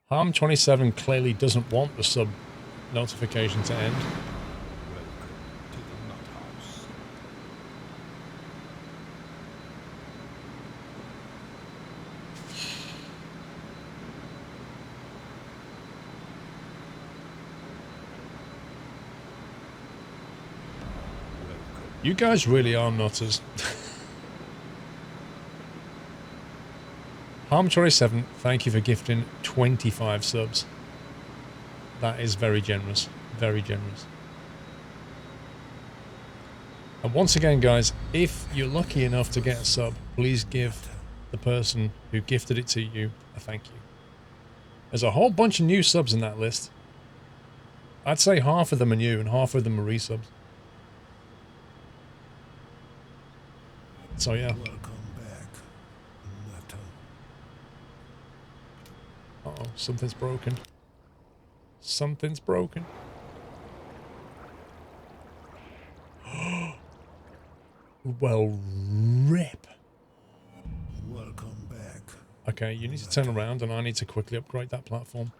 Harm27 clearly doesn't want the sub notification to end. Welcome to the Nut House. You guys really are nutters. Harm27, thank you for gifting 25 subs. That is very generous. Very generous. And once again, guys, if you're lucky enough to get a sub, please give the person who gifted it to you a thank you. There's a whole bunch of new subs in that list. I'd say half of them are new and half of them are resubs. So yeah. Welcome back, Nutter. Uh-oh, something's broken. Something's broken. Well, rip. Welcome back. Okay, you need to turn around and I need to quickly upgrade that platform.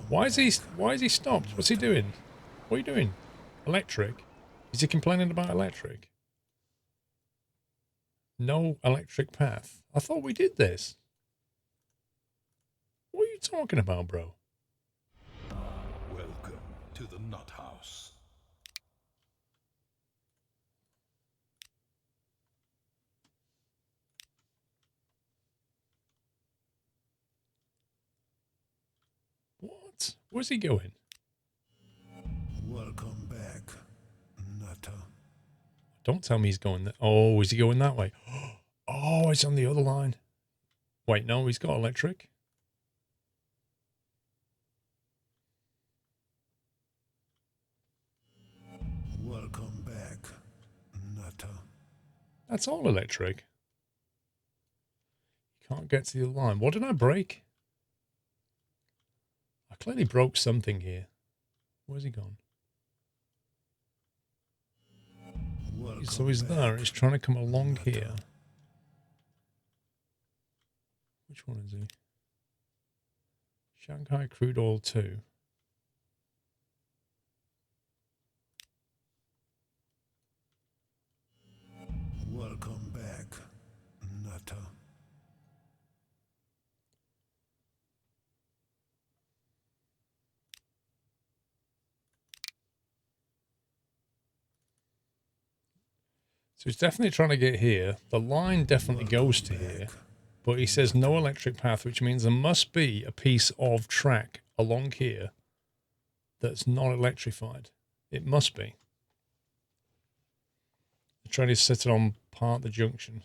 Why is he stopped? What's he doing? What are you doing? Electric? Is he complaining about electric? No electric path. I thought we did this. What are you talking about, bro? Welcome to the Nut House. What? Where's he going? Welcome back, Nutter. Don't tell me he's going there. Oh, is he going that way? Oh, it's on the other line. Wait, no, he's got electric. Welcome back, Nutter. That's all electric. You can't get to the other line. What did I break? I clearly broke something here. Where's he gone? So he's there. He's trying to come along here. Which one is he? Shanghai Crude Oil 2. Welcome back, Nutter. So he's definitely trying to get here. The line definitely goes to here. But he says no electric path, which means there must be a piece of track along here that's not electrified. It must be. The train is sitting on part of the junction.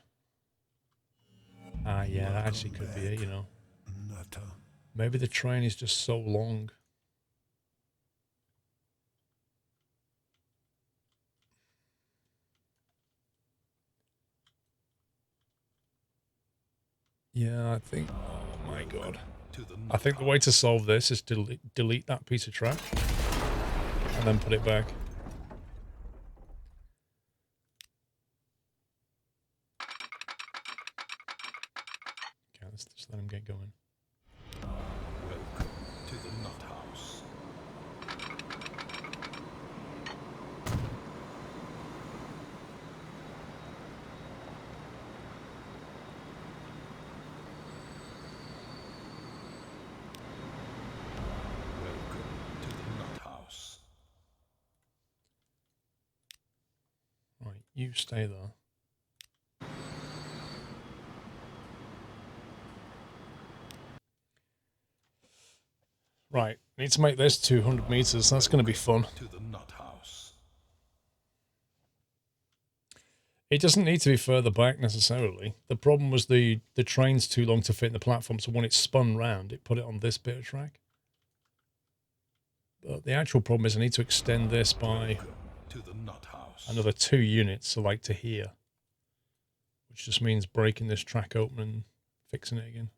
Ah, yeah, that actually could be it, you know. Maybe the train is just so long. Yeah, I think... Oh, my God. I think the way to solve this is to delete that piece of track and then put it back. Okay, let's just let him get going. Welcome to the Nut House. Welcome to the Nut House. Right, you stay there. Right, need to make this 200 meters. That's going to be fun. To the Nut House. It doesn't need to be further back necessarily. The problem was the train's too long to fit in the platform, so when it spun round, it put it on this bit of track. But the actual problem is I need to extend this by to the Nut House. another 2 units, so like to here. Which just means breaking this track open and fixing it again.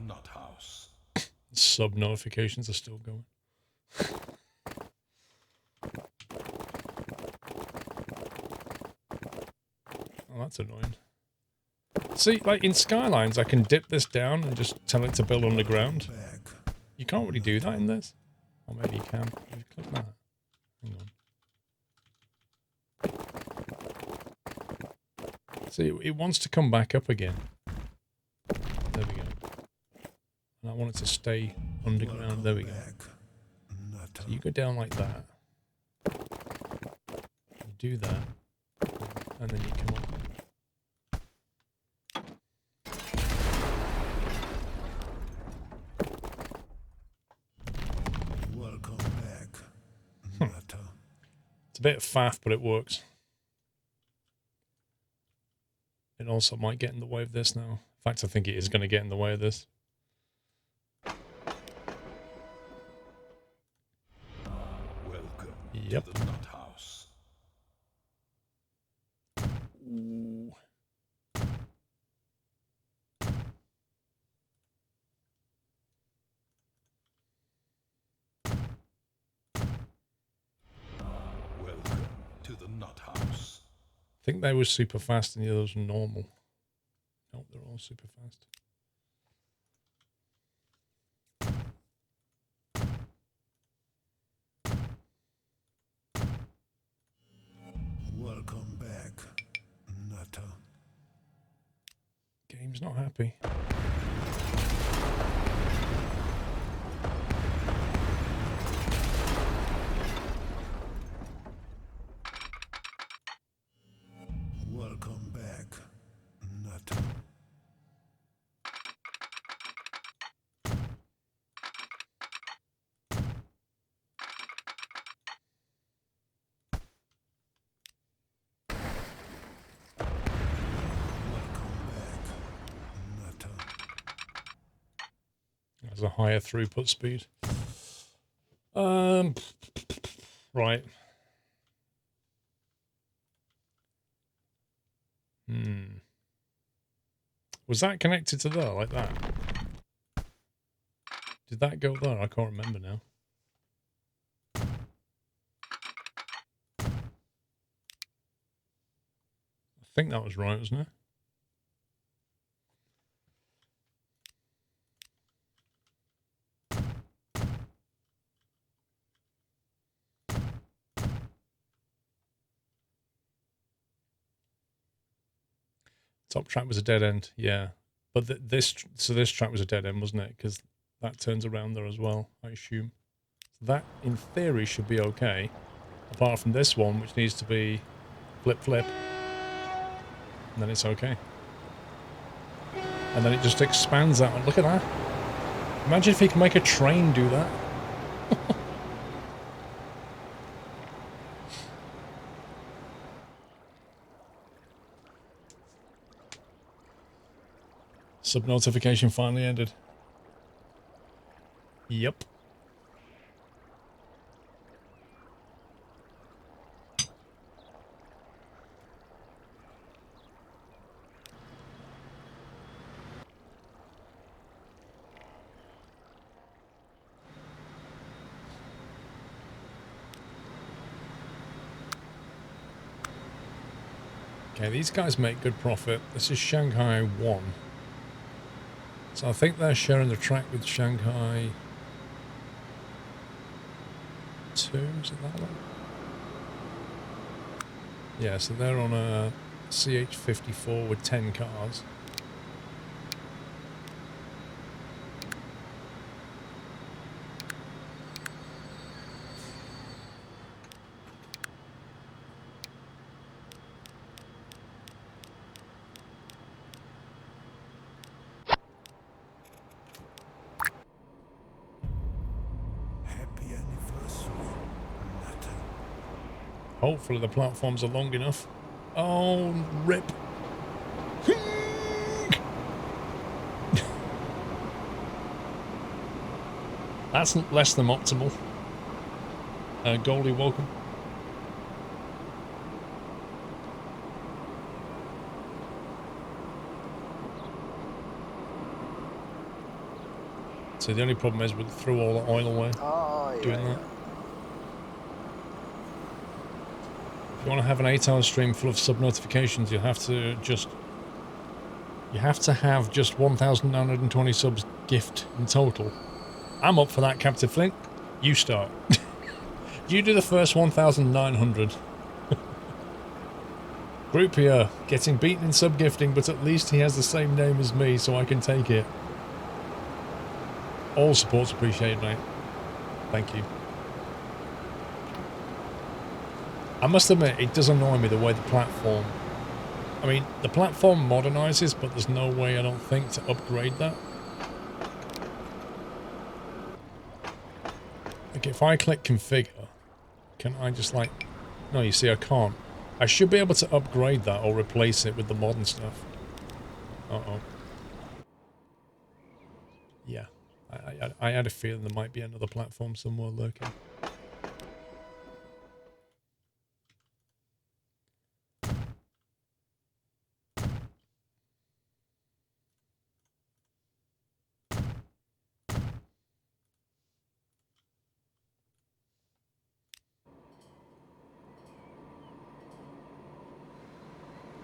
nut house. Sub notifications are still going. Oh, that's annoying. See, like in Skylines, I can dip this down and just tell it to build underground. You can't really do that in this. Or maybe you can. If you click that. Hang on. See, it wants to come back up again. There we go. And I want it to stay underground. There we go. So you go down like that. You do that. And then you come up. Welcome back. It's a bit faff, but it works. It also might get in the way of this now. In fact, I think it is going to get in the way of this. Welcome Yep. to the nut house. Ooh. Welcome to the nut house. I think they were super fast and the others were normal. Nope, they're all super fast. Welcome back, nutter. Game's not happy. Welcome back, nutter. There's a higher throughput speed. Right. Was that connected to there, like that? Did that go there? I can't remember now. I think that was right, wasn't it? Top track was a dead end, yeah. But this track was a dead end, wasn't it? Because that turns around there as well, I assume. So that, in theory, should be okay. Apart from this one, which needs to be flip, flip. And then it's okay. And then it just expands that one. Look at that. Imagine if he can make a train do that. Sub notification finally ended. Yep. Okay, these guys make good profit. This is Shanghai 1. So I think they're sharing the track with Shanghai 2, is it that one? Yeah, so they're on a CH54 with 10 cars. Hopefully the platforms are long enough. Oh, rip. That's less than optimal. Goldie, welcome. obviously. The only problem is we threw all the oil away doing that. If you want to have an 8-hour stream full of sub notifications, you have to have just 1,920 subs gift in total. I'm up for that, Captain Flint. You start. You do the first 1,900. Group here, getting beaten in sub gifting, but at least he has the same name as me, so I can take it. All support's appreciated, mate. Thank you. I must admit, it does annoy me the way the platform... I mean, the platform modernizes, but there's no way, I don't think, to upgrade that. Like, if I click configure, can I just, like... No, you see, I can't. I should be able to upgrade that or replace it with the modern stuff. Uh-oh. Yeah. I had a feeling there might be another platform somewhere lurking.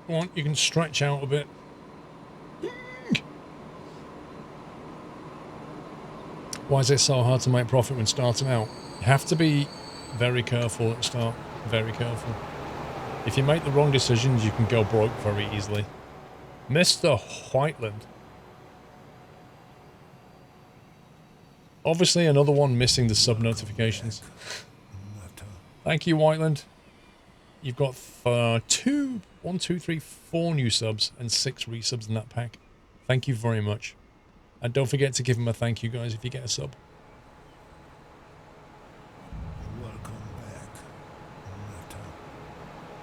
Go on, you can stretch out a bit. Why is it so hard to make profit when starting out? You have to be very careful at the start. Very careful. If you make the wrong decisions, you can go broke very easily. Mr. Whiteland. Obviously another one missing the sub notifications. Thank you, Whiteland. You've got 4 new subs and 6 resubs in that pack. Thank you very much. And don't forget to give him a thank you, guys, if you get a sub. Welcome back.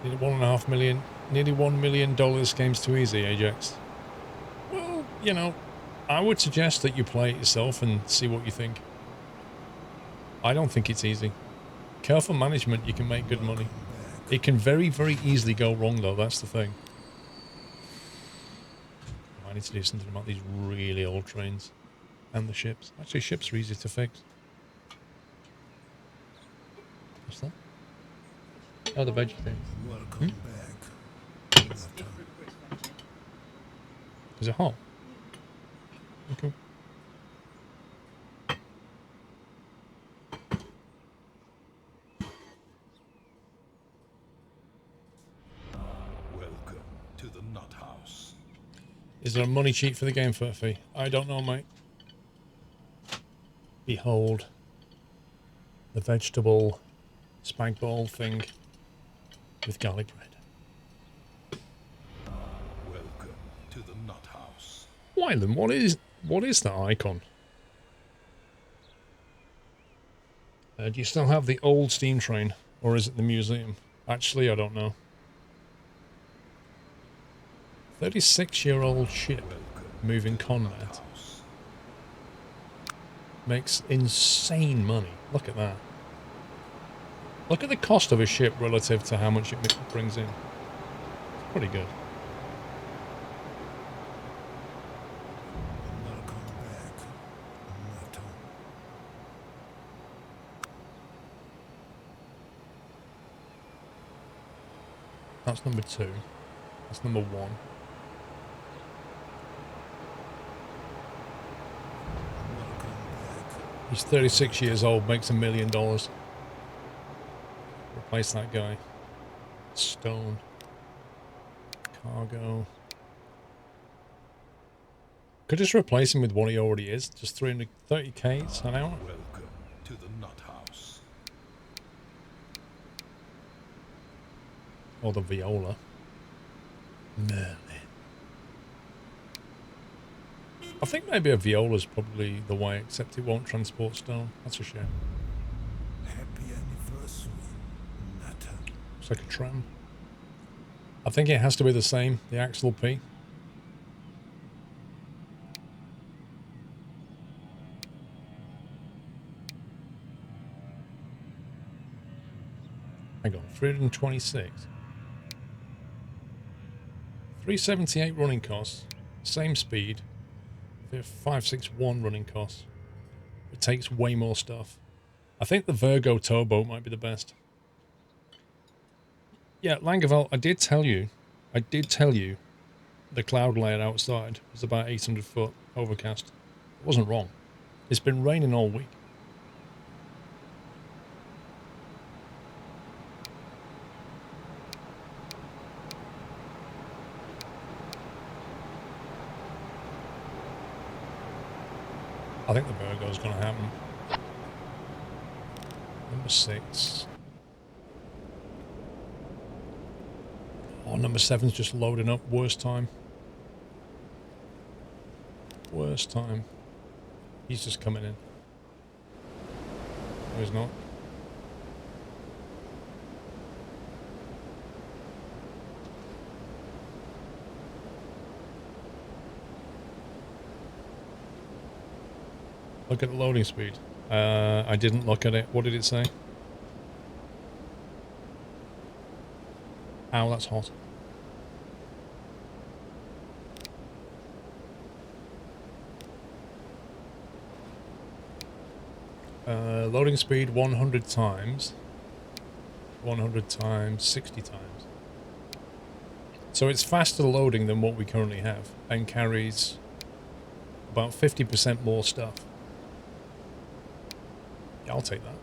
Nearly $1.5 million. Nearly $1 million game's too easy, Ajax. Well, you know, I would suggest that you play it yourself and see what you think. I don't think it's easy. Careful management, you can make good money. It can very, very easily go wrong, though. That's the thing. I need to do something about these really old trains. And the ships. Actually, ships are easy to fix. What's that? Oh, the veg thing. Welcome back. Is it hot? Okay. Welcome to the Nut House. Is there a money cheat for the game fee? I don't know, mate. Behold. The vegetable spag bol thing with garlic bread. Welcome to the Nut House. Wyland, what is that icon? Do you still have the old steam train, or is it the museum? Actually, I don't know. 36-year-old ship moving Conrad makes insane money. Look at that. Look at the cost of a ship relative to how much it brings in. It's pretty good. That's number 2. That's number 1. He's 36 years old, makes $1 million. Replace that guy. Stone. Cargo. Could just replace him with what he already is. Just 330k an hour. Welcome to the Nut House. Or the viola. Merlin. I think maybe a viola's probably the way, except it won't transport stone. That's a shame. Happy anniversary, Nutter. It's like a tram. I think it has to be the same, the Axle P. Hang on, 326. 378 running costs, same speed. 561 running costs. It takes way more stuff. I think the Virgo towboat might be the best. Yeah, Langevel, I did tell you the cloud layer outside was about 800 foot overcast. I wasn't wrong. It's been raining all week. I think the Virgo's going to happen. Number 6. Oh, number 7's just loading up. Worst time. Worst time. He's just coming in. No, he's not. Look at the loading speed. I didn't look at it. What did it say? Ow, that's hot. Loading speed 100 times. 100 times, 60 times. So it's faster loading than what we currently have and carries about 50% more stuff. Yeah, I'll take that.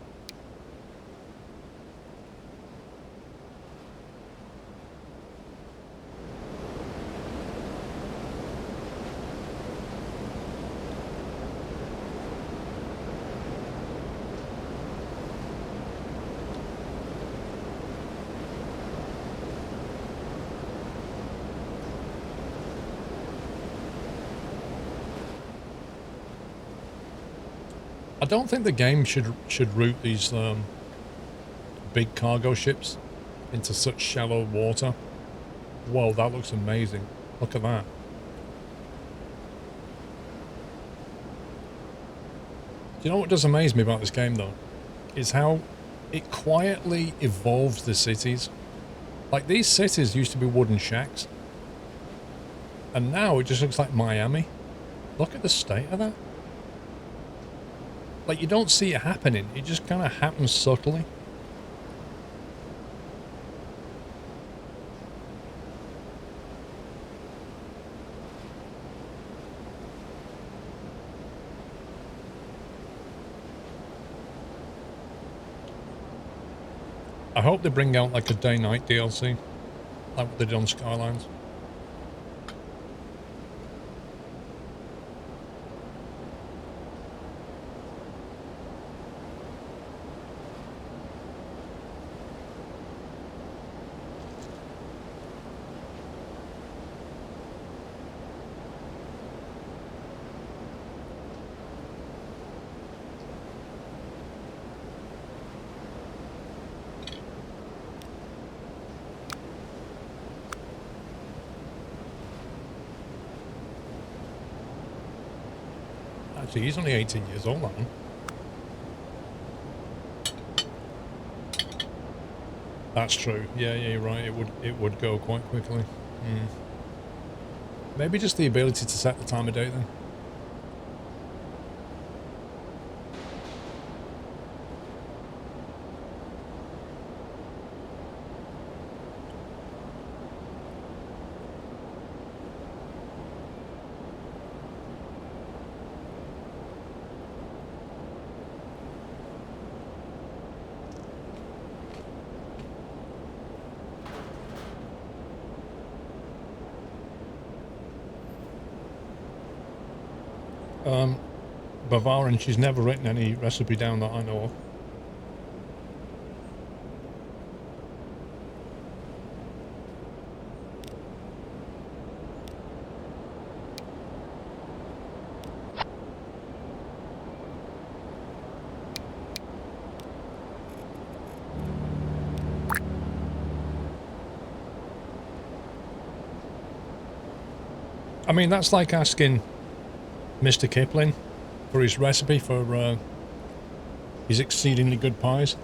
I don't think the game should route these big cargo ships into such shallow water. Whoa, that looks amazing. Look at that. Do you know what does amaze me about this game, though? Is how it quietly evolves the cities. Like, these cities used to be wooden shacks. And now it just looks like Miami. Look at the state of that. Like, you don't see it happening. It just kind of happens subtly. I hope they bring out, like, a day-night DLC. Like what they did on Skylines. Actually, he's only 18 years old, that one. That's true. Yeah, you're right. It would go quite quickly. Maybe just the ability to set the time of day then. Bavarian, she's never written any recipe down that I know of. I mean, that's like asking Mr. Kipling for his recipe for his exceedingly good pies.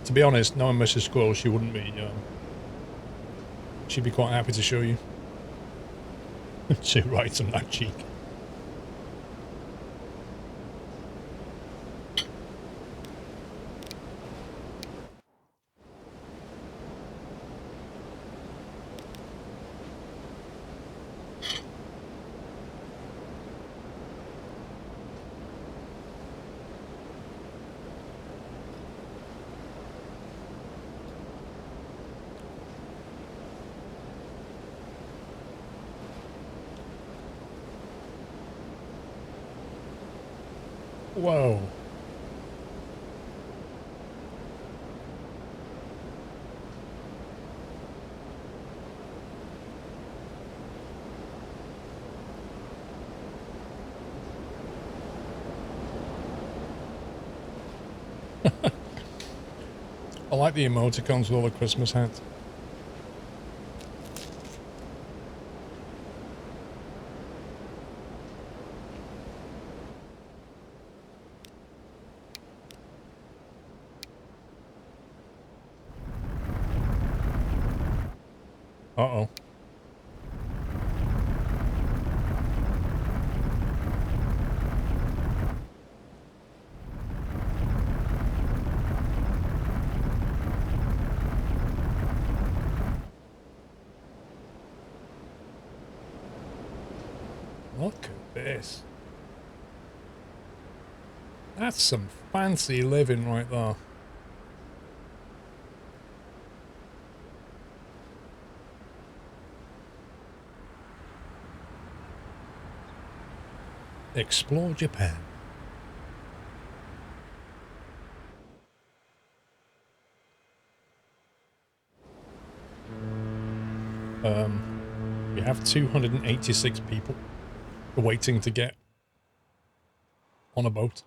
To be honest, knowing Mrs. Squirrel, she wouldn't be She'd be quite happy to show you. She writes on that cheek. Whoa. I like the emoticons with all the Christmas hats. Uh-oh. Look at this. That's some fancy living right there. Explore Japan. We have 286 people waiting to get on a boat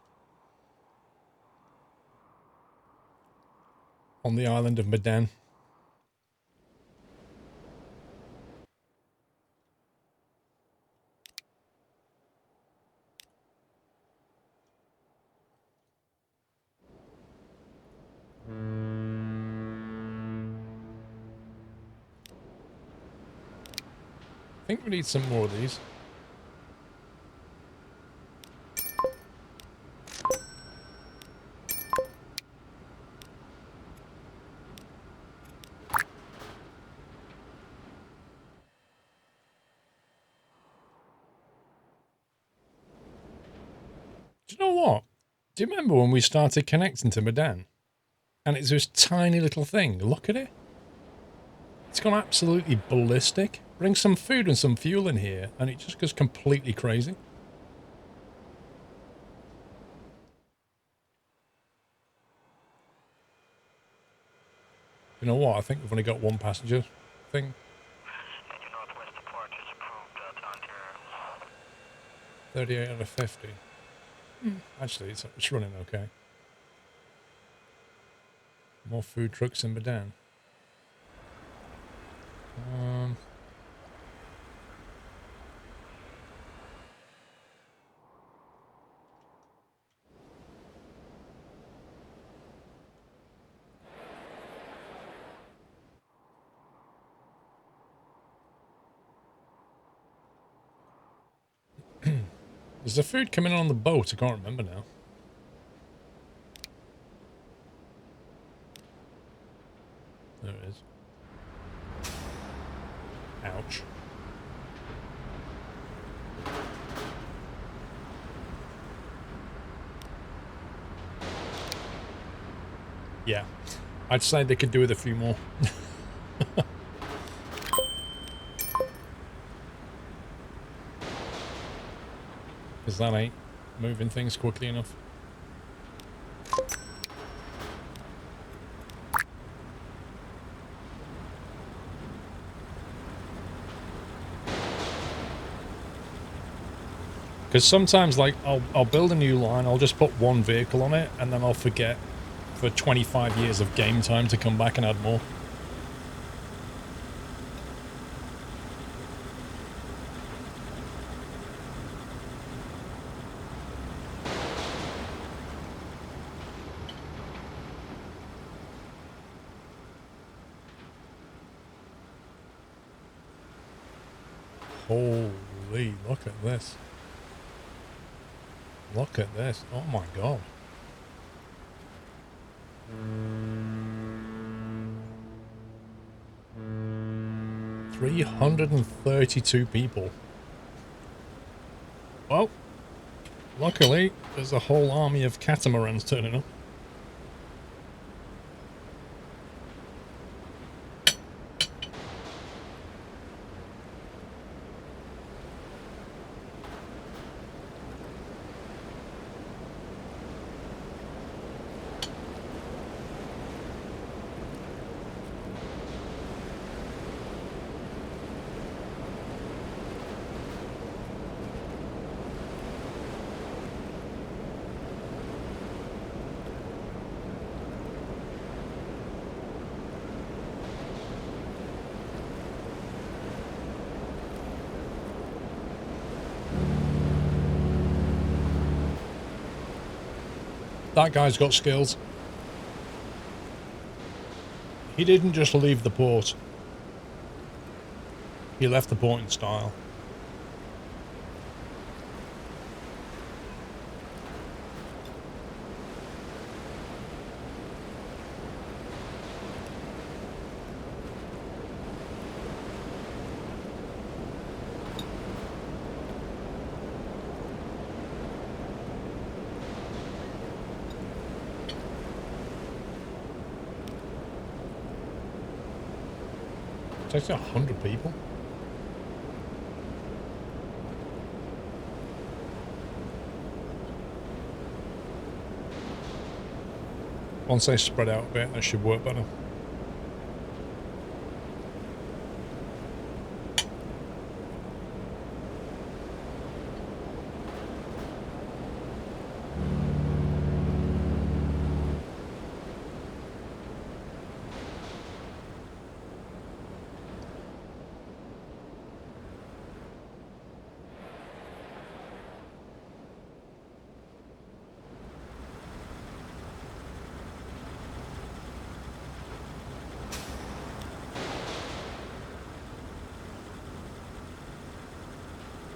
on the island of Medan. I think we need some more of these. Do you know what? Do you remember when we started connecting to Medan? And it's this tiny little thing. Look at it. It's gone absolutely ballistic. Bring some food and some fuel in here, and it just goes completely crazy. You know what? I think we've only got one passenger thing. Northwest depart is approved on your 38 out of 50. Actually, it's running okay. More food trucks in Medan. Is the food coming on the boat? I can't remember now. There it is. Ouch. Yeah. I'd say they could do with a few more. Because that ain't moving things quickly enough. Because sometimes, like, I'll build a new line, I'll just put one vehicle on it, and then I'll forget for 25 years of game time to come back and add more. Holy, look at this. Look at this. Oh my god. 332 people. Well, luckily, there's a whole army of catamarans turning up. That guy's got skills. He didn't just leave the port. He left the port in style. Takes 100 people. Once they spread out a bit, that should work better.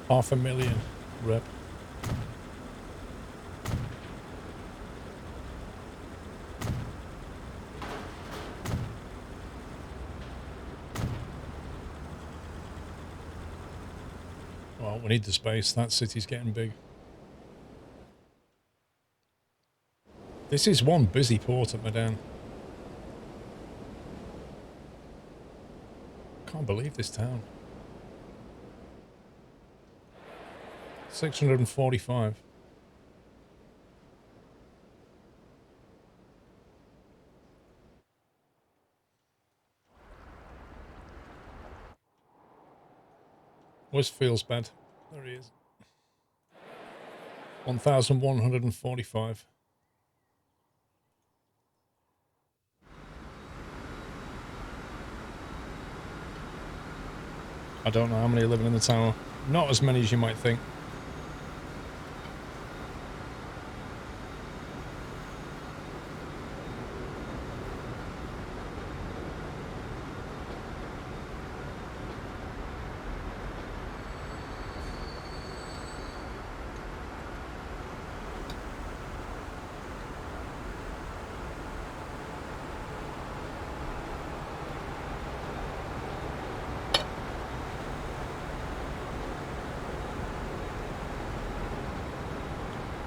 $500,000 rep. Well, we need the space. That city's getting big. This is one busy port at Medan. Can't believe this town. 645. Always feels bad. There he is. 1,145. I don't know how many are living in the tower. Not as many as you might think.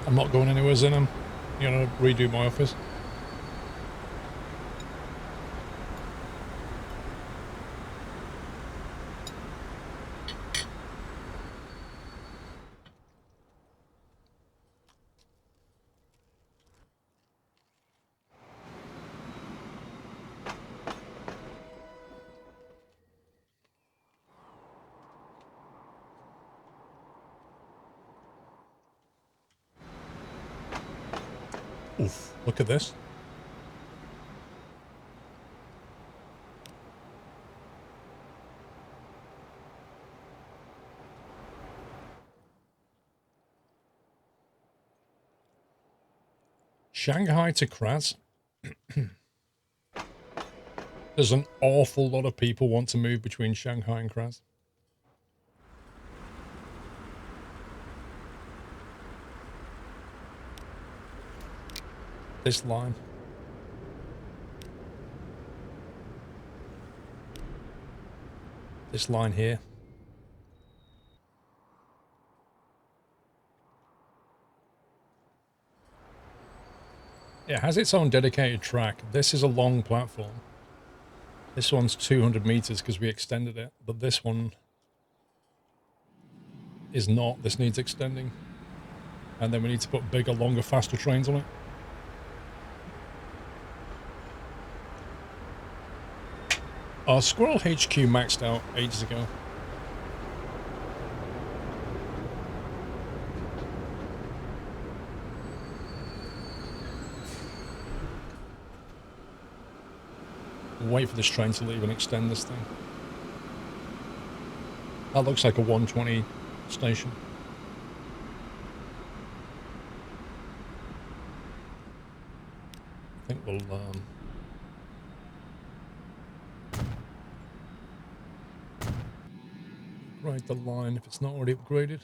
I'm not going anywhere in them. You know, redo my office. Oof, look at this. Shanghai to Kraz. There's an awful lot of people want to move between Shanghai and Kraz. this line. This line here. It has its own dedicated track. This is a long platform. This one's 200 meters because we extended it, but this one is not. This needs extending. And then we need to put bigger, longer, faster trains on it. Our Squirrel HQ maxed out ages ago. Wait for this train to leave and extend this thing. That looks like a 120 station. I think we'll upgrade the line if it's not already upgraded.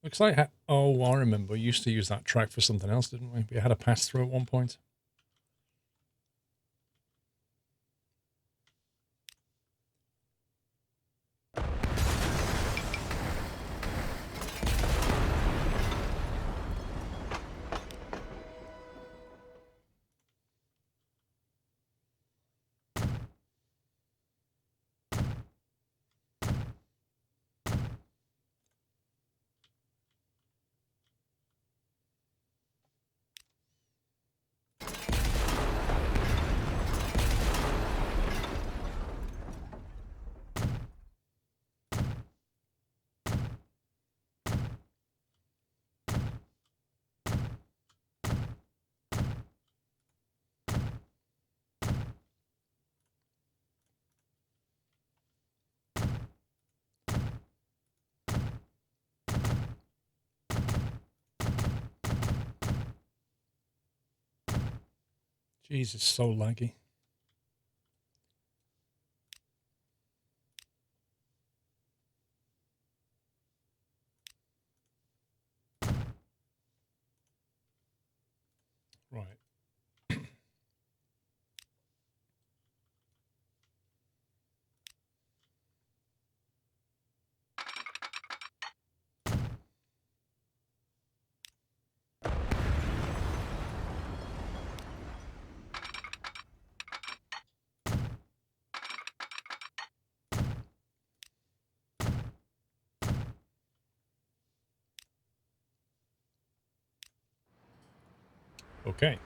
Looks like, oh, I remember. We used to use that track for something else, didn't we? We had a pass through at one point. Jeez, it's so laggy. Right. Okay.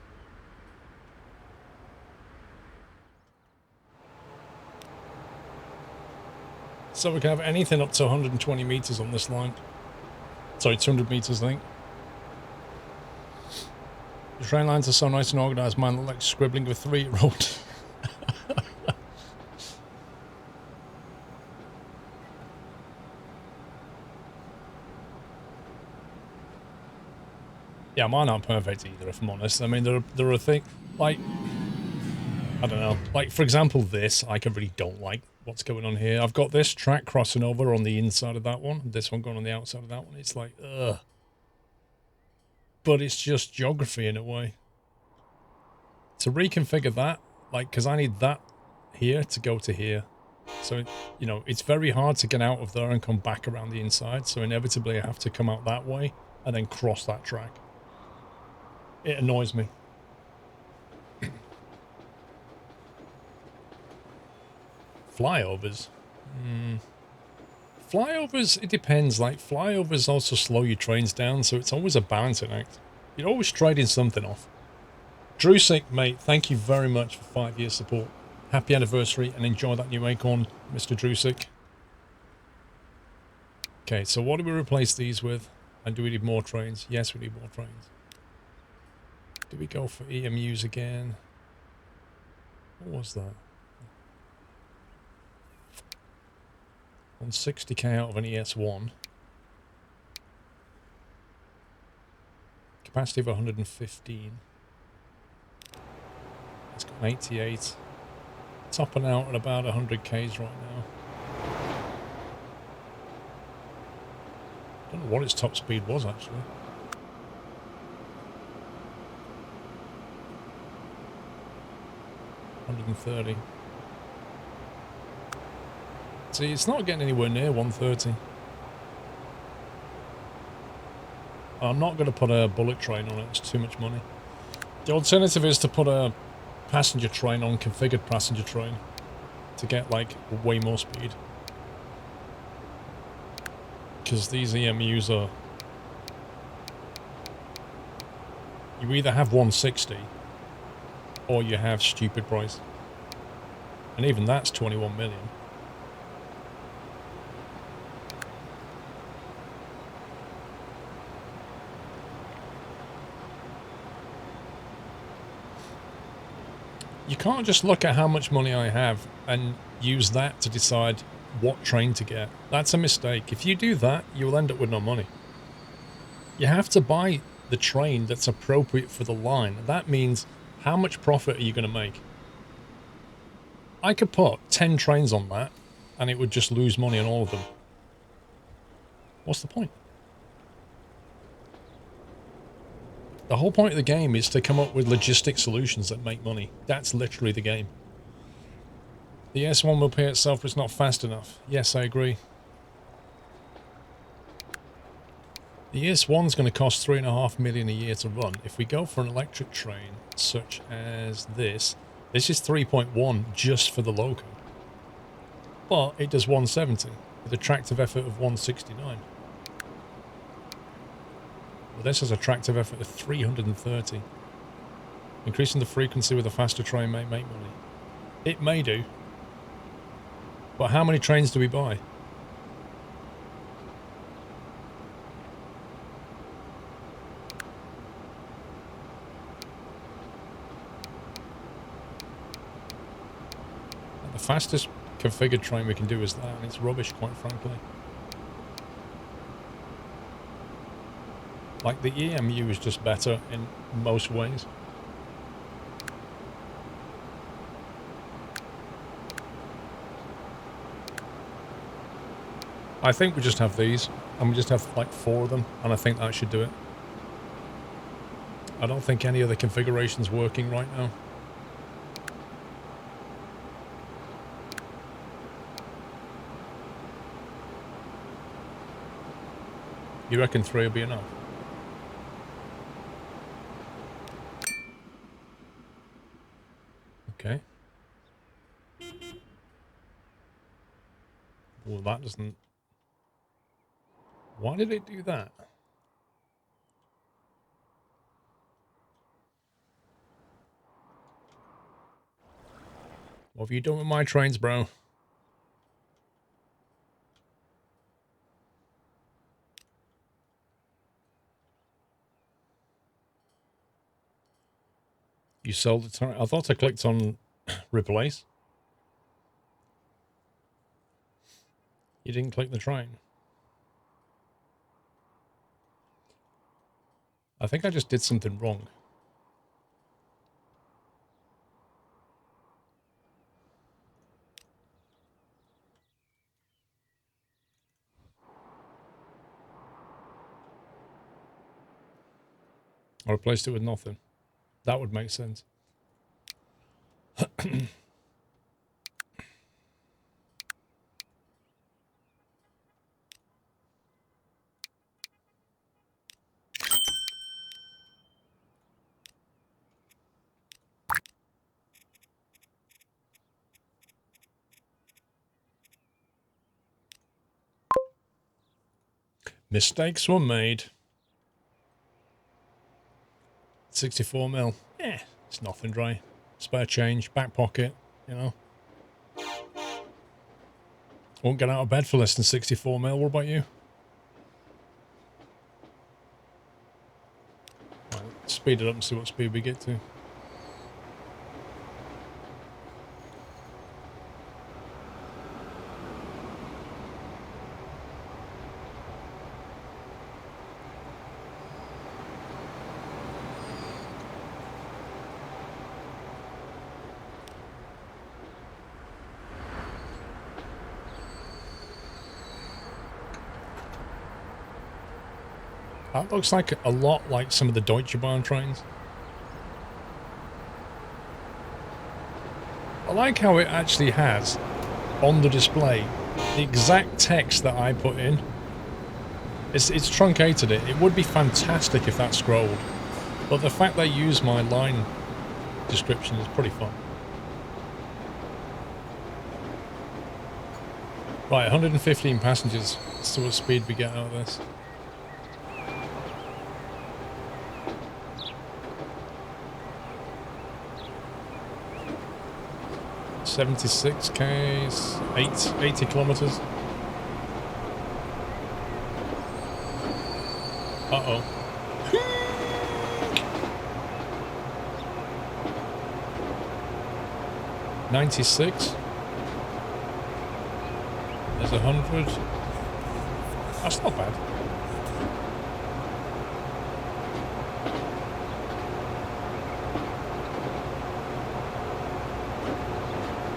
So we can have anything up to 120 meters on this line. Sorry, 200 meters, I think. The train lines are so nice and organized, mine look like scribbling with a 3-year-old. Yeah, mine aren't perfect either, if I'm honest. I mean, there are things, like, I don't know. Like, for example, this, I really don't like what's going on here. I've got this track crossing over on the inside of that one. This one going on the outside of that one. It's like, ugh. But it's just geography in a way. To reconfigure that, like, because I need that here to go to here. So, you know, it's very hard to get out of there and come back around the inside. So inevitably I have to come out that way and then cross that track. It annoys me. Flyovers. Flyovers, it depends. Like, flyovers also slow your trains down, so it's always a balancing act. You're always trading something off. Drusic, mate, thank you very much for 5 years support. Happy anniversary, and enjoy that new acorn, Mr. Drusic. Okay, so what do we replace these with? And do we need more trains? Yes, we need more trains. Do we go for EMUs again? What was that? 160k out of an ES1. Capacity of 115. It's got an 88. Topping out at about 100k's right now. Don't know what its top speed was actually. $130. See, it's not getting anywhere near 130. I'm not going to put a bullet train on it, it's too much money. The alternative is to put a passenger train on, configured passenger train, to get like way more speed. Because these EMUs are... You either have 160 or you have stupid price. And even that's 21 million. You can't just look at how much money I have and use that to decide what train to get. That's a mistake. If you do that, you'll end up with no money. You have to buy the train that's appropriate for the line. That means how much profit are you going to make? I could put 10 trains on that and it would just lose money on all of them. What's the point? The whole point of the game is to come up with logistic solutions that make money. That's literally the game. The S1 will pay itself, but it's not fast enough. Yes, I agree. The S1's going to cost $3.5 million a year to run. If we go for an electric train, such as this is 3.1 just for the loco. But it does 170 with a tractive effort of 169. Well, this has a tractive effort of 330. Increasing the frequency with a faster train may make money. It may do. But how many trains do we buy? The fastest configured train we can do is that, and it's rubbish, quite frankly. Like, the EMU is just better in most ways. I think we just have these, and we just have like 4 of them, and I think that should do it. I don't think any other configuration's working right now. You reckon 3 will be enough? Okay. Well, that doesn't... Why did it do that? What have you done with my trains, bro? You sold the train? I thought I clicked on replace. You didn't click the train. I think I just did something wrong. I replaced it with nothing. That would make sense. Mistakes were made. 64 mil. Yeah, it's nothing, dry. Spare change, back pocket, you know. Won't get out of bed for less than 64 mil. What about you? speed it up and see what speed we get to. That looks like a lot like some of the Deutsche Bahn trains. I like how it actually has on the display the exact text that I put in. It's truncated it. It would be fantastic if that scrolled, but the fact they use my line description is pretty fun. Right, 115 passengers. Let's see what speed we get out of this. 76 k's, 80 kilometers. Uh-oh. 96. There's 100. That's not bad.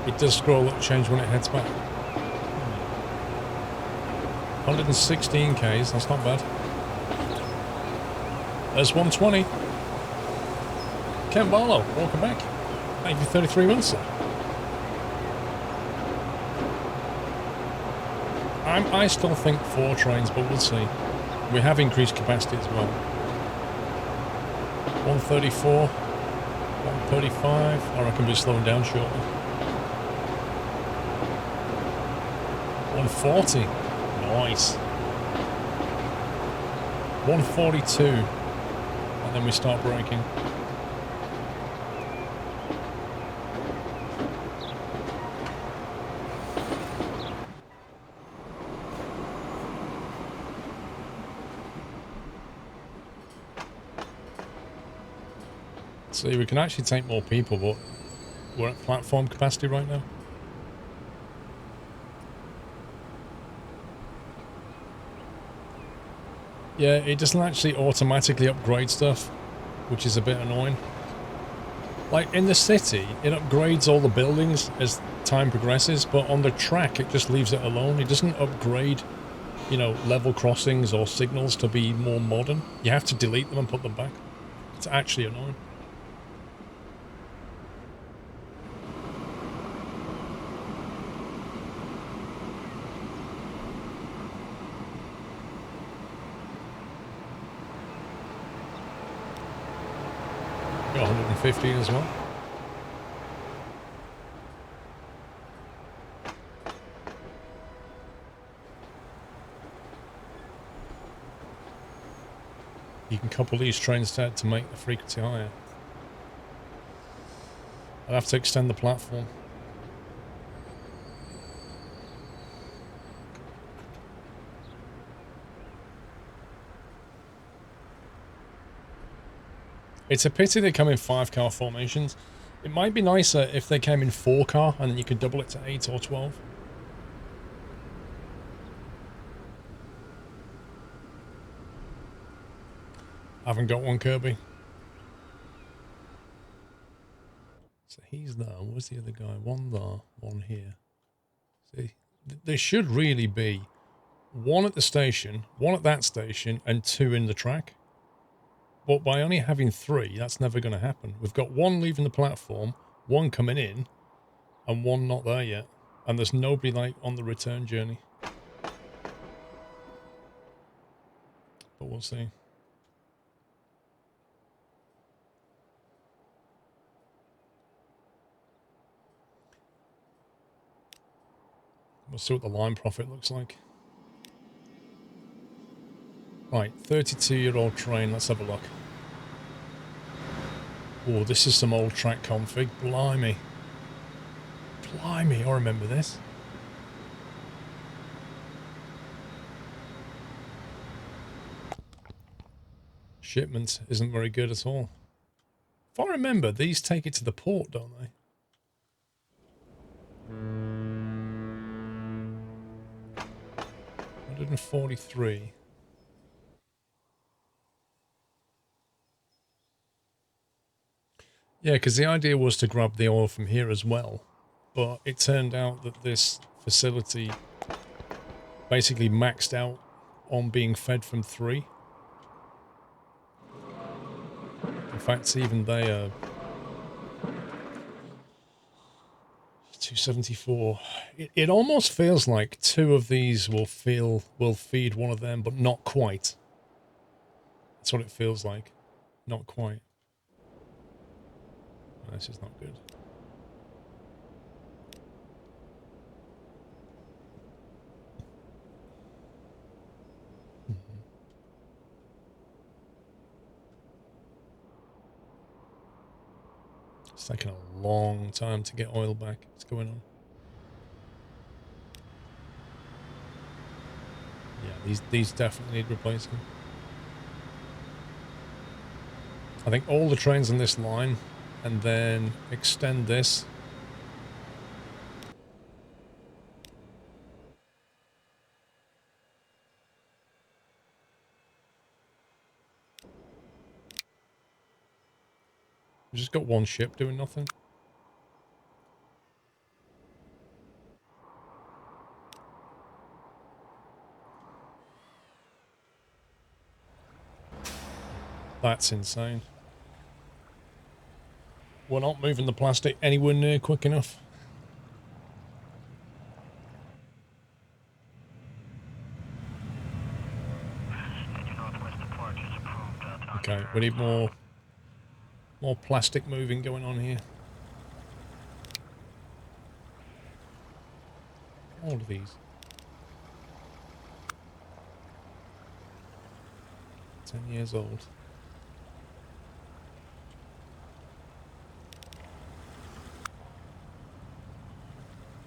It does scroll up change when it heads back. 116 k's, that's not bad. There's 120. Ken Barlow, welcome back. Thank you for 33 months, sir. I still think 4 trains, but we'll see. We have increased capacity as well. 134, 135. I reckon we're slowing down shortly. 140. Nice. 142. And then we start braking. See, we can actually take more people, but we're at platform capacity right now. Yeah, it doesn't actually automatically upgrade stuff, which is a bit annoying. Like, in the city, it upgrades all the buildings as time progresses, but on the track, it just leaves it alone. It doesn't upgrade, you know, level crossings or signals to be more modern. You have to delete them and put them back. It's actually annoying. Got 115 as well. You can couple these trains to make the frequency higher. I'll have to extend the platform. It's a pity they come in 5-car formations. It might be nicer if they came in 4-car and then you could double it to 8 or 12. I haven't got one, Kirby. So he's there. Where's the other guy? One there, one here. See, there should really be one at the station, one at that station, and 2 in the track. But by only having 3, that's never going to happen. We've got 1 leaving the platform, 1 coming in, and 1 not there yet. And there's nobody, like, on the return journey. But we'll see. We'll see what the line profit looks like. Right, 32-year-old train. Let's have a look. Oh, this is some old track config. Blimey. Blimey, I remember this. shipment isn't very good at all. If I remember, these take it to the port, don't they? $143. Yeah, because the idea was to grab the oil from here as well. But it turned out that this facility basically maxed out on being fed from 3. In fact, even they are 274. It almost feels like 2 of these will feed one of them, but not quite. That's what it feels like. Not quite. Oh, this is not good. It's taking a long time to get oil back. What's going on? Yeah, these definitely need replacing. I think all the trains on this line, and then extend this. We've just got one ship doing nothing. That's insane. We're not moving the plastic anywhere near quick enough. Okay, we need more plastic moving going on here. How old are these? 10 years old.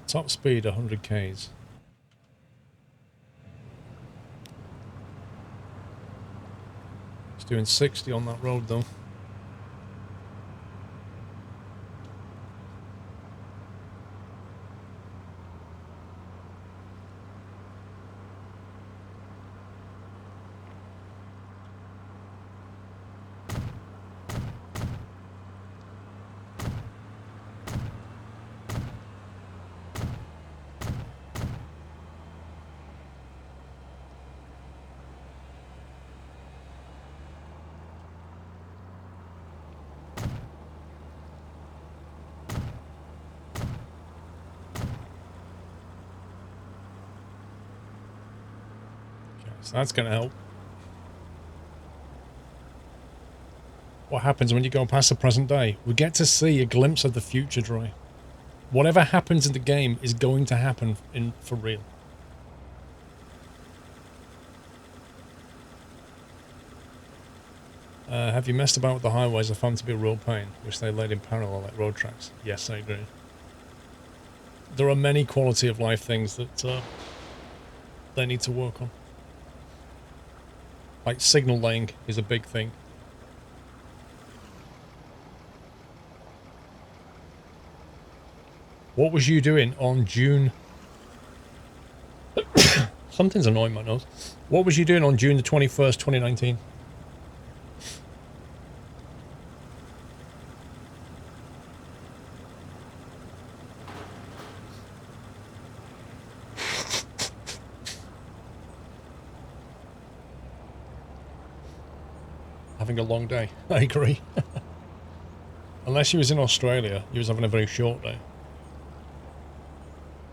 Top speed 100 k's. It's doing 60 on that road though. So that's going to help. What happens when you go past the present day? We get to see a glimpse of the future, Dry. Whatever happens in the game is going to happen for real. Have you messed about with the highways? I found to be a real pain. Wish they laid in parallel like road tracks. Yes, I agree. There are many quality of life things that they need to work on. Like signal laying is a big thing. What was you doing on June... Something's annoying my nose. What was you doing on June the 21st, 2019? Having a long day. I agree. Unless you was in Australia, you was having a very short day.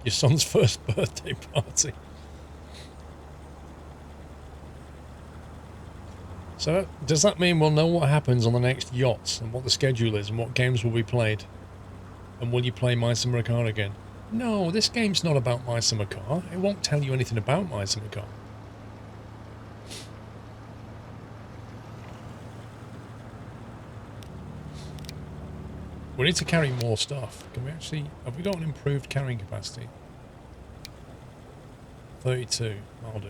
Your son's first birthday party. So does that mean we'll know what happens on the next yachts and what the schedule is and what games will be played? And will you play My Summer Car again? No, this game's not about My Summer Car. It won't tell you anything about My Summer Car. We need to carry more stuff. Can we actually... Have we got an improved carrying capacity? 32. I'll do.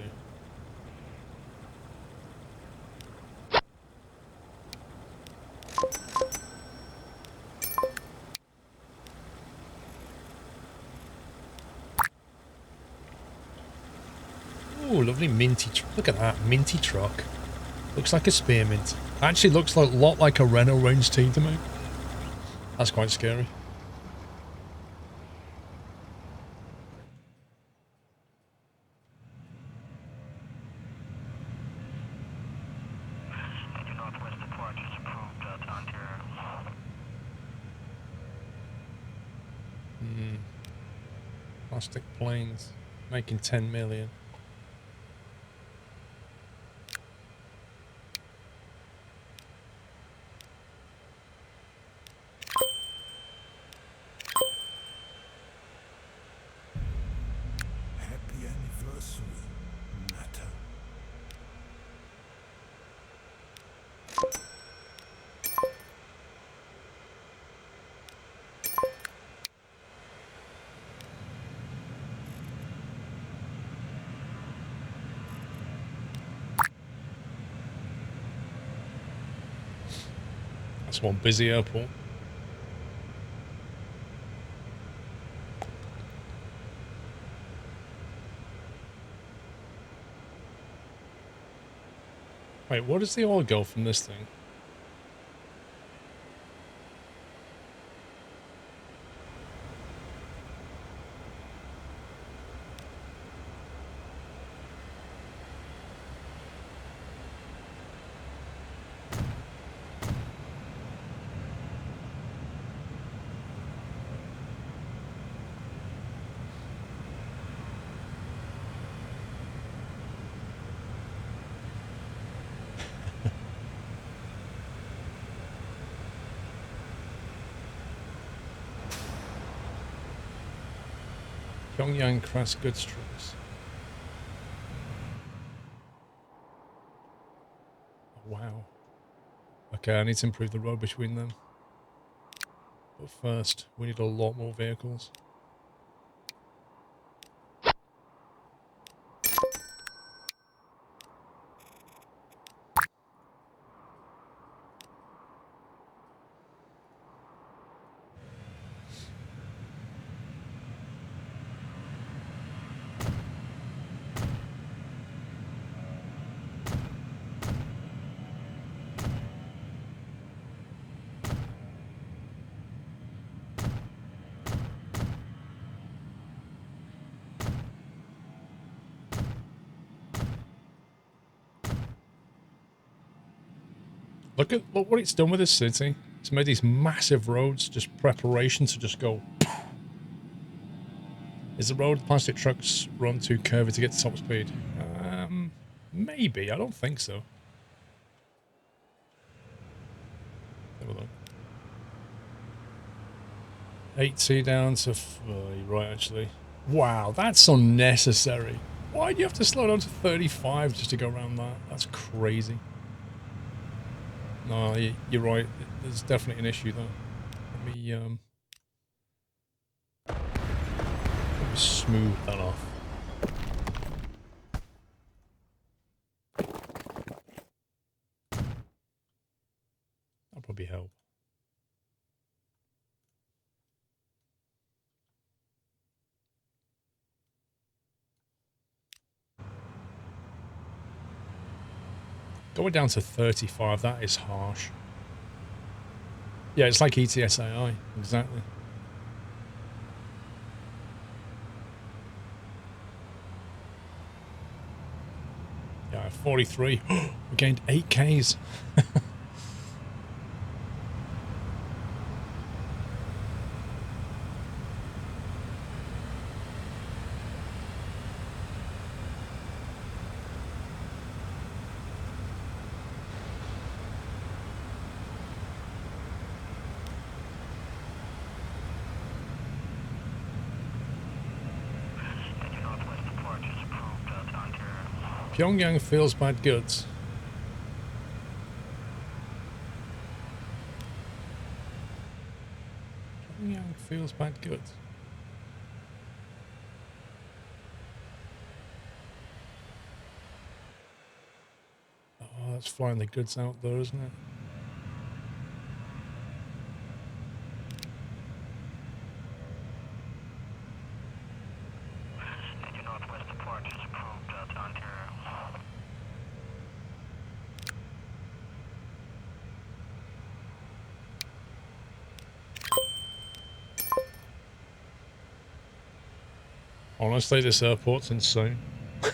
Ooh, lovely minty truck. Look at that, minty truck. Looks like a spearmint. Actually looks like a lot like a Renault Range T to me. That's quite scary. Your northwest departure is approved to Ontario. Plastic planes making 10 million. Happy anniversary, Nato. That's one busy airport. Wait, what does the oil go from this thing? Pyongyang crash goods trucks. Oh, wow. Okay, I need to improve the road between them. But first, we need a lot more vehicles. Look what it's done with this city. It's made these massive roads, just preparation to just go. Is the road plastic trucks run too curvy to get to top speed? Maybe. I don't think so. Have a look. 8T down to... you're right, actually. Wow, that's unnecessary. Why do you have to slow down to 35 just to go around that? That's crazy. No, you're right. There's definitely an issue there. Let me smooth that off. That'll probably help. Going down to 35, that is harsh. Yeah, it's like ETSAI, exactly. Yeah, 43. We gained 8Ks. Your northwest departure is approved to Ontario. Pyongyang feels bad goods. Pyongyang feels bad goods. Oh, that's flying the goods out there, isn't it? Your northwest departure is approved to Ontario. Honestly, this airport's insane. Right,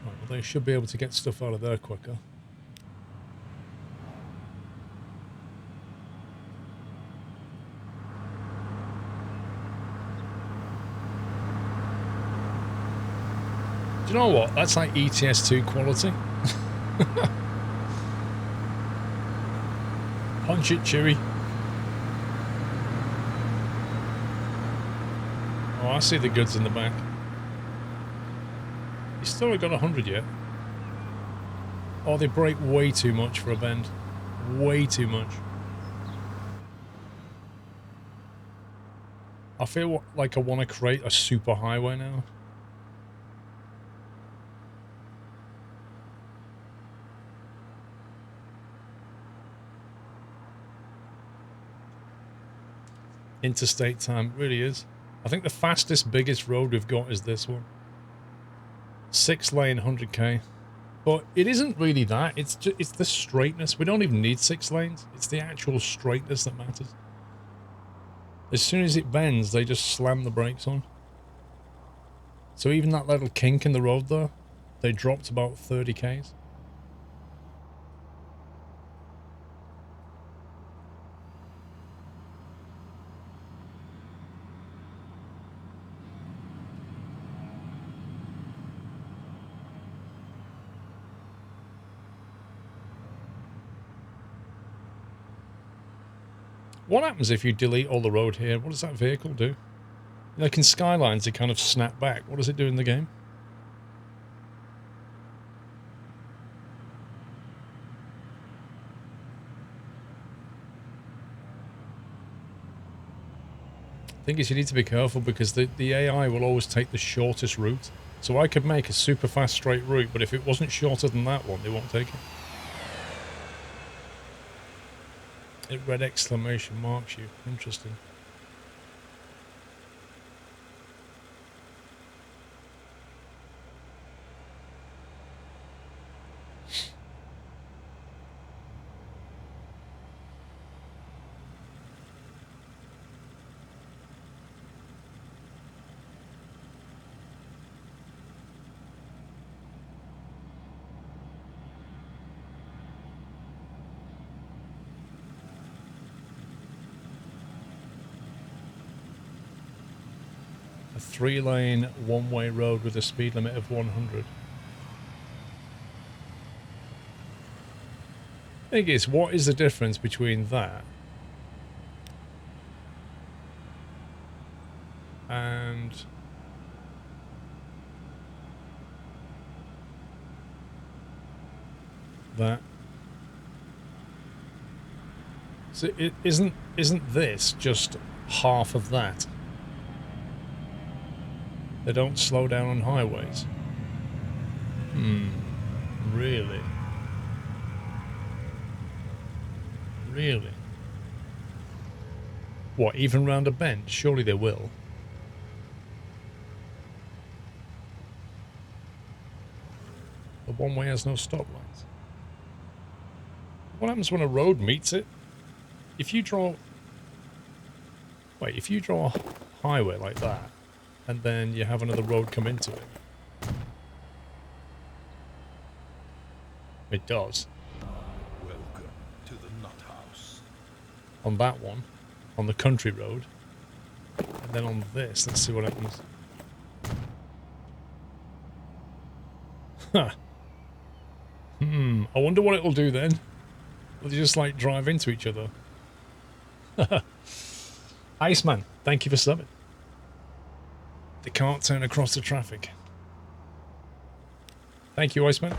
well, they should be able to get stuff out of there quicker. Do you know what? That's like ETS2 quality. Punch it, Chewy. Oh, I see the goods in the back. You still haven't got 100 yet. Oh, they brake way too much for a bend. Way too much. I feel like I want to create a super highway now. Interstate time, really is. I think the fastest, biggest road we've got is this one. 6-lane, 100k. But it isn't really that. It's the straightness. We don't even need 6 lanes. It's the actual straightness that matters. As soon as it bends, they just slam the brakes on. So even that little kink in the road there, they dropped about 30k's. What happens if you delete all the road here? What does that vehicle do? Like in Skylines, it kind of snap back. What does it do in the game? Thing is, you need to be careful because the AI will always take the shortest route. So I could make a super fast straight route, but if it wasn't shorter than that one, they won't take it. It red exclamation marks you. Interesting. A 3-lane, one-way road with a speed limit of 100. Thing is, what is the difference between that and that? So it isn't this just half of that? They don't slow down on highways. Really? Really? What, even round a bend? Surely they will. The one way has no stop lights. What happens when a road meets it? If you draw... Wait, if you draw a highway like that, and then you have another road come into it. It does. Welcome to the nut house. On that one, on the country road, and then on this, let's see what happens. Huh. I wonder what it'll do then. Will they just like drive into each other? Iceman, thank you for subbing. They can't turn across the traffic. Thank you, Iceman.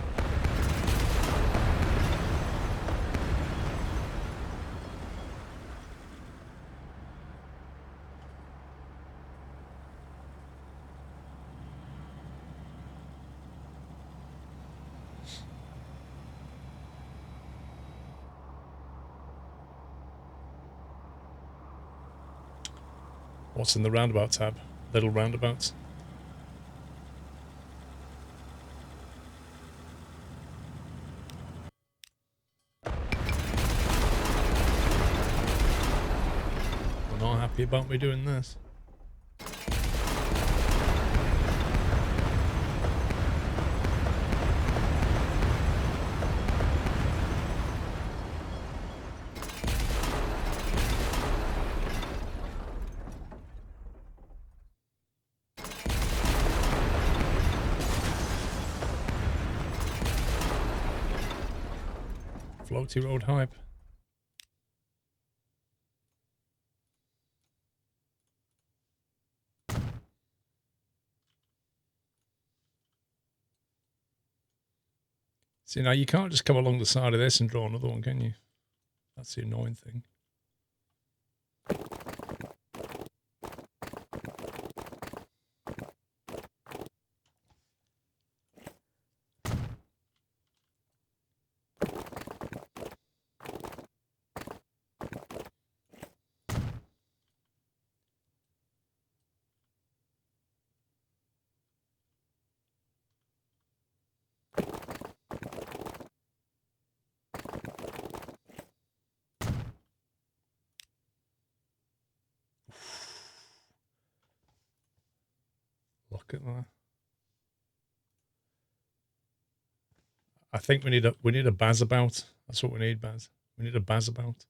What's in the roundabout tab? Little roundabouts. happy about me doing this. Floaty road hype. See, now you can't just come along the side of this and draw another one, can you? That's the annoying thing. Look at that. I think we need a Baz about. That's what we need, Baz. We need a Baz about.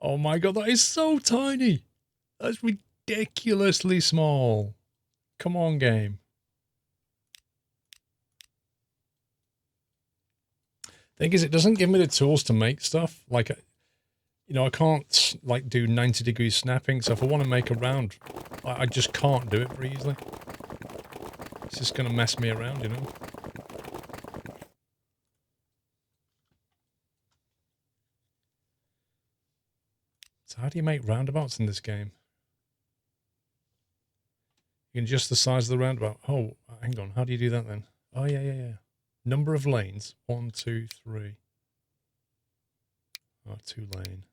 Oh my god, that is so tiny. That's ridiculously small. Come on, game. Thing is, it doesn't give me the tools to make stuff. Like, you know, I can't like do 90-degree snapping. So if I want to make a round, I just can't do it very easily. It's just going to mess me around, you know. So how do you make roundabouts in this game? You can adjust the size of the roundabout. Oh, hang on. How do you do that then? Oh, yeah. Number of lanes. 1, 2, 3. Oh, 2 lane.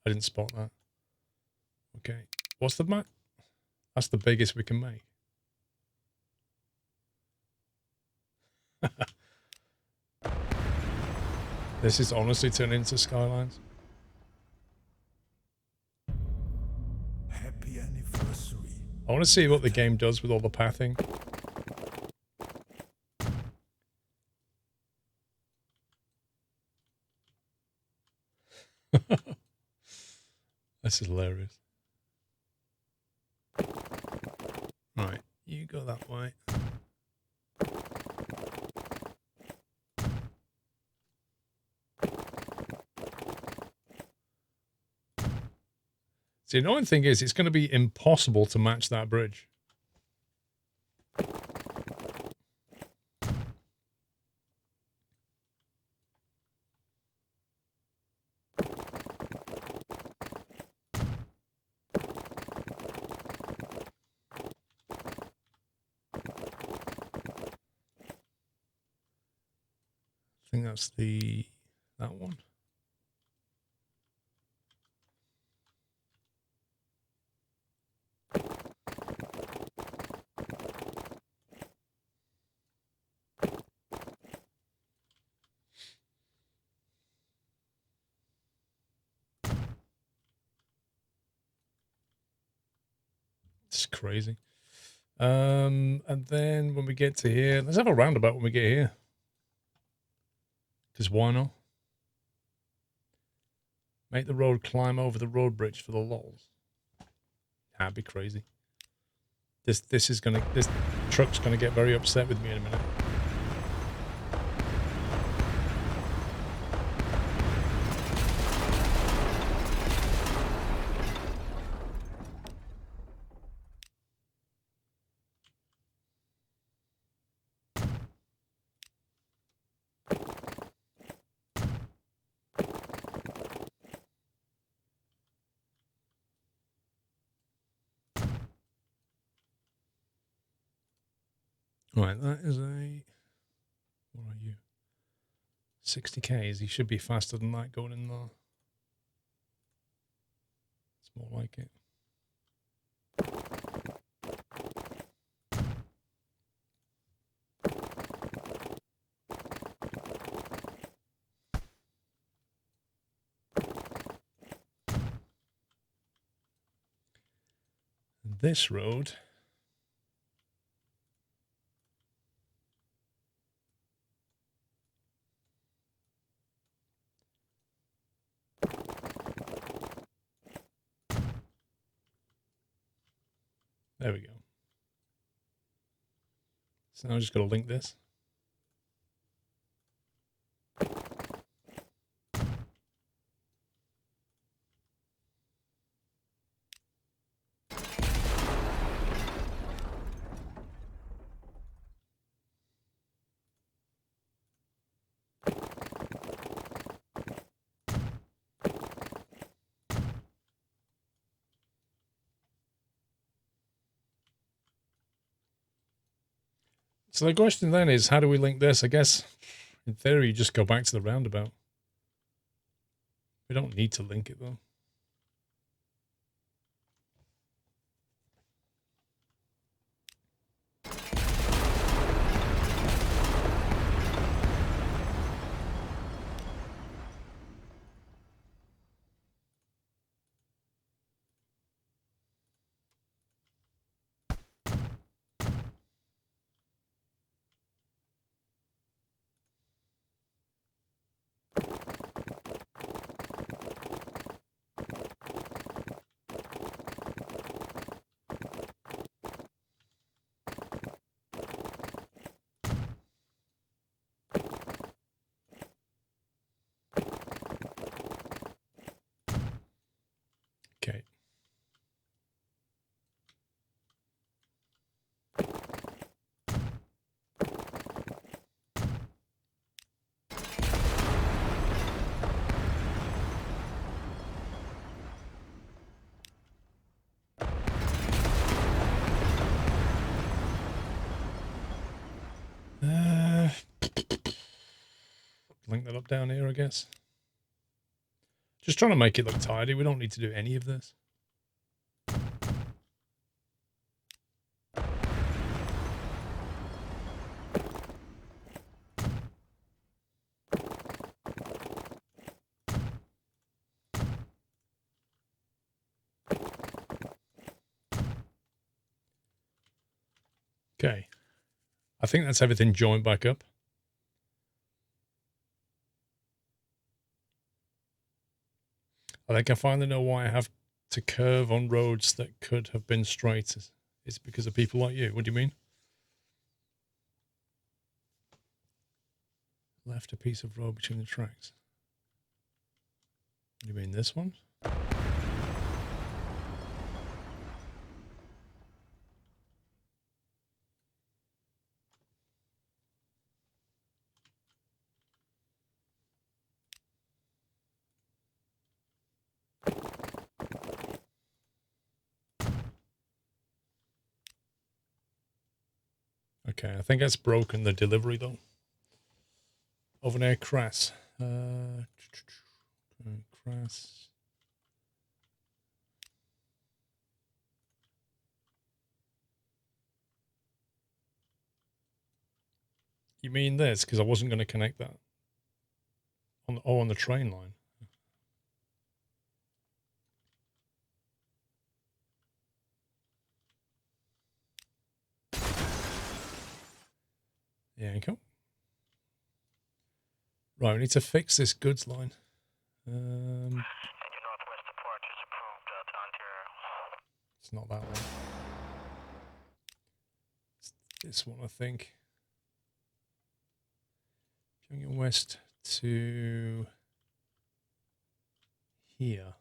I didn't spot that. Okay. What's the map? That's the biggest we can make. This is honestly turning into Skylines. Happy anniversary. I want to see what the game does with all the pathing. This is hilarious. Right, you go that way. The annoying thing is it's going to be impossible to match that bridge. I think that's that one. It's crazy. And then when we get to here, let's have a roundabout when we get here. Because why not? Make the road climb over the road bridge for the lols. That'd be crazy. This truck's gonna get very upset with me in a minute. Right, that is a... What are you? 60 Ks. He should be faster than that going in there. It's more like it. this road. There we go. So now I just got to link this. So the question then is, how do we link this? I guess, in theory, you just go back to the roundabout. We don't need to link it, though. Okay. Link that up down here, I guess. Just trying to make it look tidy. We don't need to do any of this. Okay. I think that's everything joined back up. I think I finally know why I have to curve on roads that could have been straight. It's because of people like you. What do you mean? Left a piece of road between the tracks. You mean this one? Okay, I think that's broken the delivery though. Over there, crass. Crass. You mean this? Because I wasn't going to connect that. On the train line. Yeah, cool. Right, we need to fix this goods line. It's not that one. It's this one, I think. Going west to here.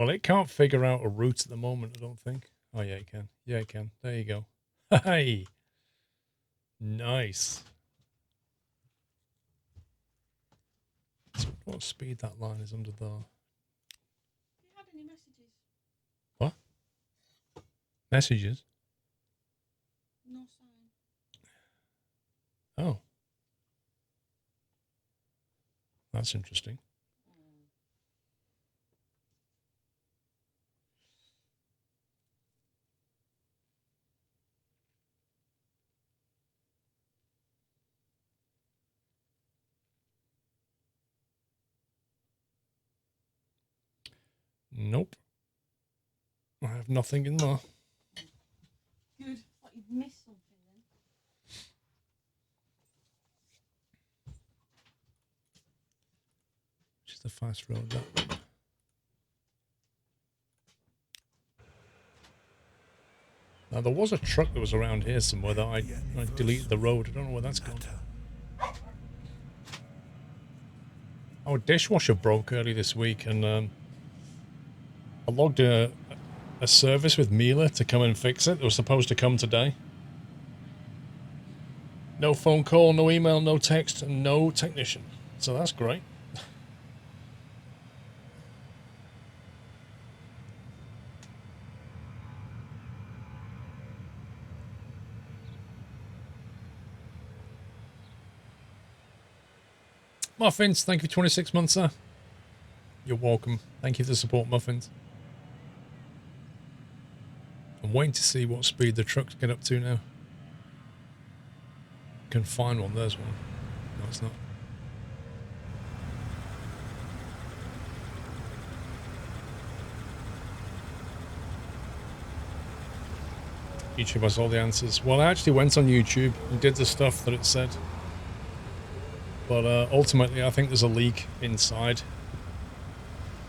Well, it can't figure out a route at the moment, I don't think. Oh, yeah, it can. Yeah, it can. There you go. Hey! Nice. So what speed that line is under there? Have you had any messages? What? Messages? No sign. Oh. That's interesting. Nope. I have nothing in there. Good. Thought you'd missed something then. Which is the fast road, that. Now, there was a truck that was around here somewhere that I deleted the road. I don't know where that's gone. Our dishwasher broke early this week, and I logged a service with Mila to come and fix it. It was supposed to come today. No phone call, no email, no text, and no technician. So that's great. Muffins, thank you for 26 months, sir. You're welcome. Thank you for the support, Muffins. I'm waiting to see what speed the trucks get up to now. Can find one. There's one. No, it's not. YouTube has all the answers. Well, I actually went on YouTube and did the stuff that it said. But ultimately, I think there's a leak inside.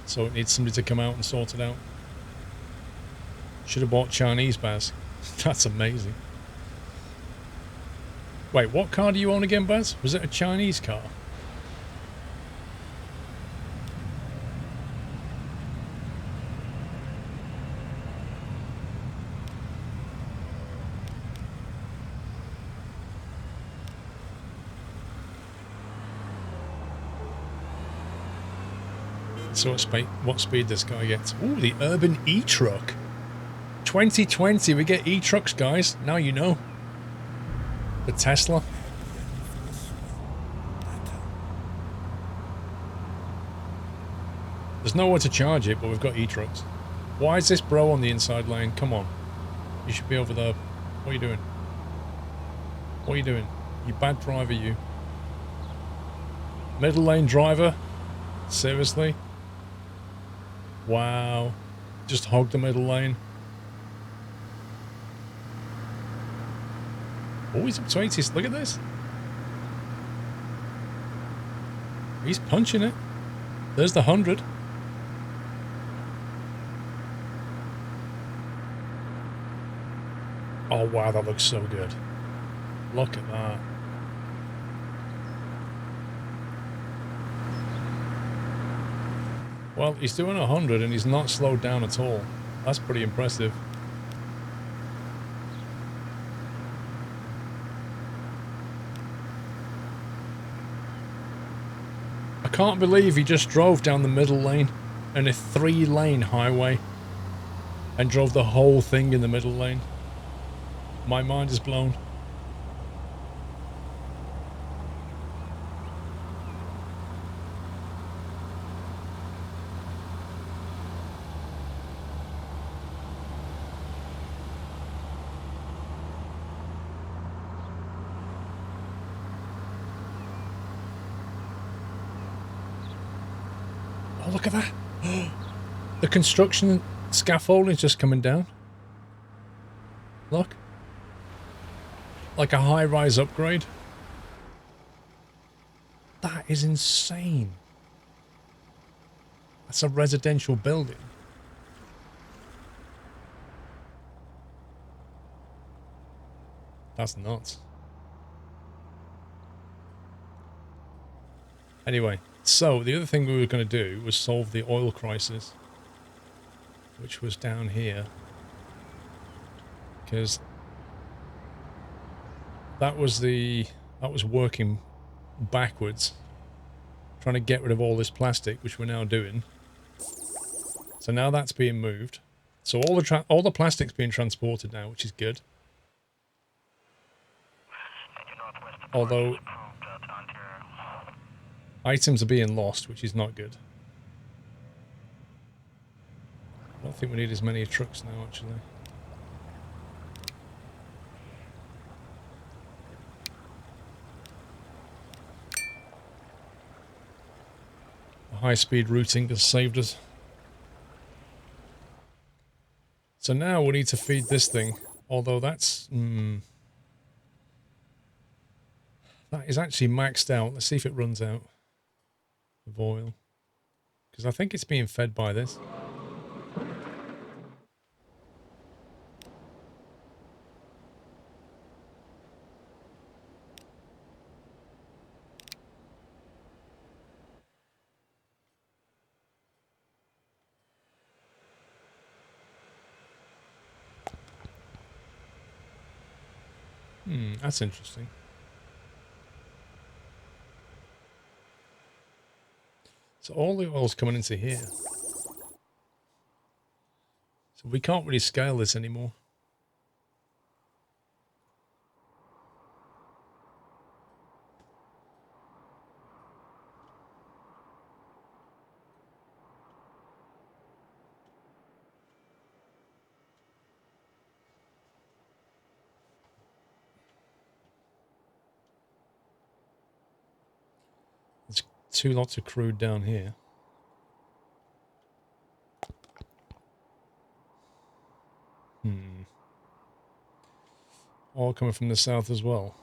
So it needs somebody to come out and sort it out. Should have bought Chinese, Baz. That's amazing. Wait, what car do you own again, Baz? Was it a Chinese car? So what speed this guy gets. Ooh, the urban e-truck. 2020, we get e-trucks, guys. Now you know. The Tesla. There's nowhere to charge it, but we've got e-trucks. Why is this bro on the inside lane? Come on. You should be over there. What are you doing? What are you doing? You bad driver, you. Middle lane driver? Seriously? Wow. Just hog the middle lane. Oh, he's up to 80. Look at this. He's punching it. There's the 100. Oh, wow, that looks so good. Look at that. Well, he's doing 100 and he's not slowed down at all. That's pretty impressive. I can't believe he just drove down the middle lane in a 3-lane highway and drove the whole thing in the middle lane. My mind is blown. Oh, look at that. The construction scaffolding is just coming down. Look. Like a high-rise upgrade. That is insane. That's a residential building. That's nuts. Anyway, so the other thing we were going to do was solve the oil crisis, which was down here, because that was working backwards, trying to get rid of all this plastic, which we're now doing. So now that's being moved. So all the plastic's being transported now, which is good. Although items are being lost, which is not good. I don't think we need as many trucks now, actually. The high-speed routing has saved us. So now we need to feed this thing. Although that's... that is actually maxed out. Let's see if it runs out of oil. Because I think it's being fed by this. That's interesting. So all the oil's coming into here. So we can't really scale this anymore. There's 2 lots of crude down here. All coming from the south as well.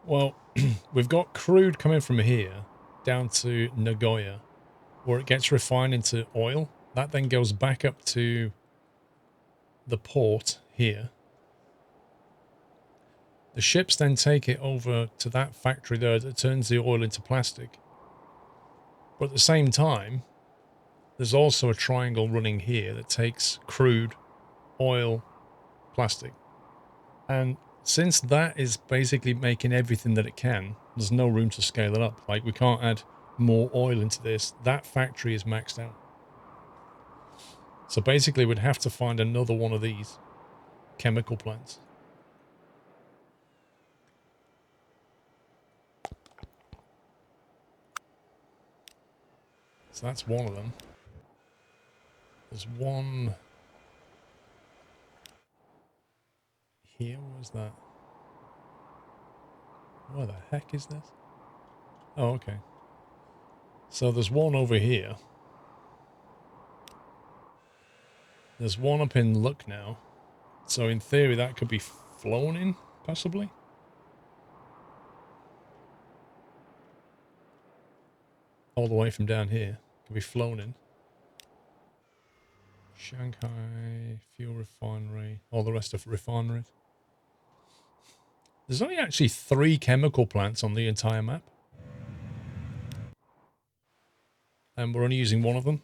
Well, we've got crude coming from here down to Nagoya, where it gets refined into oil. That then goes back up to the port here. The ships then take it over to that factory there that turns the oil into plastic. But at the same time, there's also a triangle running here that takes crude, oil, plastic. And since that is basically making everything that it can, there's no room to scale it up. Like, we can't add more oil into this. That factory is maxed out. So basically we'd have to find another one of these chemical plants. So that's one of them. There's one here. Where's that? Where the heck is this? Oh, okay. So there's one over here. There's one up in Lucknow. So in theory that could be flown in, possibly. All the way from down here. Could be flown in. Shanghai, fuel refinery, all the rest of refineries. There's only actually 3 chemical plants on the entire map. And we're only using one of them.